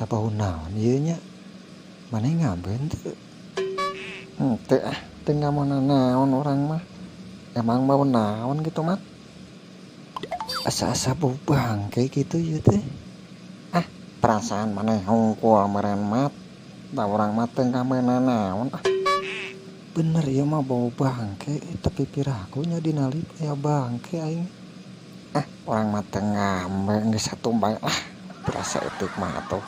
bau naon ieu nya maneh ngabeun teu teu teu ngamona naon orang mah emang bau naon gitu mat asa-asa bau bangke gitu ieu teh perasaan maneh hungkul meureun mat da urang mah teu ngabeuna naon bener ieu mah bau bangke tapi piraku nya dina lip aya bangke aing urang mah teu ngambe geus satumbay berasa etik mah atuh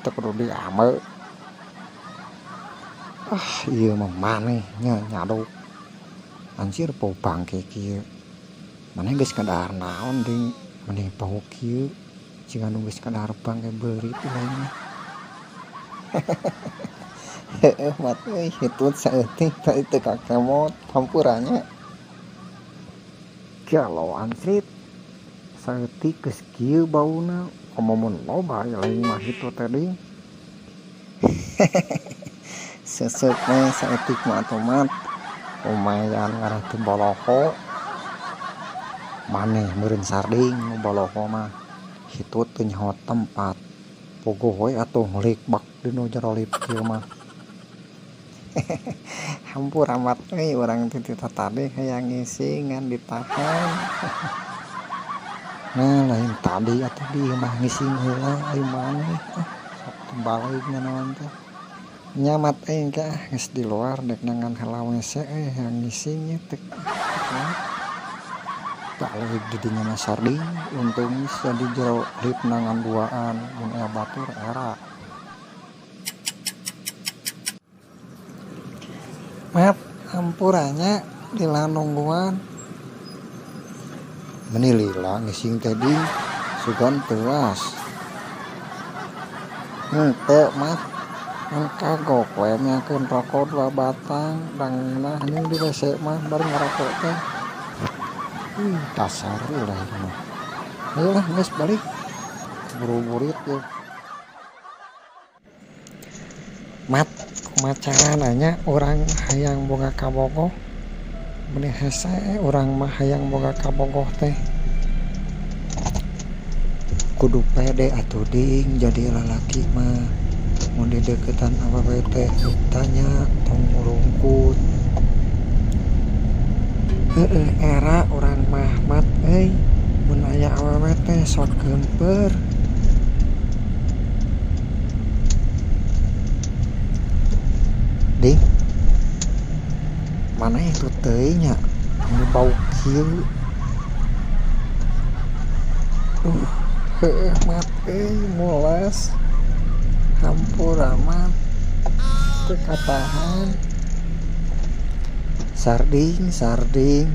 teu kudu diambe ieu mah maneh nya nyaduk anjir bau bangke kieu maneh geus kadahar naon ding mending bau kieu jika anu geus kadahar bangke beurit lain mah heueuh mat euy hitut saeutik tadi teu kakemot hampuranya kalau ansrit saeutik geus kieu bauna komo loba lain mah hitut tadi sesek mah saeutik mah atuh mat lumayan ngarah teu boloho maneh meureun sarding nu boloho mah hitut teu nyaho tempat pogoh we atuh melik bak dinu jero lip kieu mah hampur amat euy urang teh tadi hayang ngisi ngan ditahan nah lain tadi atuh di mah ngisi heula ai maneh sok tebalik naon teh nyamat aing teh geus di luar dek nangan heula WC hayang ngisi nya teh balik di dinya mah sarding untung bisa di jero lip nangan duaan mun aya batur era mat hampuranya lila nungguan meni lila ngising tadi sugan teuas henteu mat kan kagok we nyakeun rokok 2 batang dangna heuning di WC mah bari ngarokok teh dasar ulah mah ayolah geus balik buru-burit yeuh mat kumaha nanya urang hayang boga kabogoh benih hese urang mah hayang boga kabogoh teh kudu pede atuh ding jadi lalaki mah mun di deketan awewe teh ditanya tong ngurungkut era urang mah mat euy mun aya awewe teh sok keumper ding mana itu teuy nya nu bau kieu heueuh mat euy mules hampur amat teu katahan sarding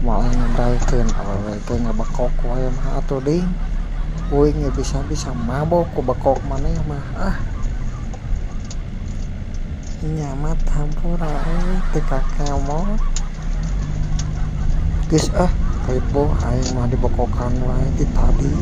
moal ngandaikeun awewe teh ngabekok wae mah atuh ding euy nya bisa-bisa mabok ku bekok maneh mah nyamat hampura teu kakemot geus heboh aing mah dibokokan wae ti tadi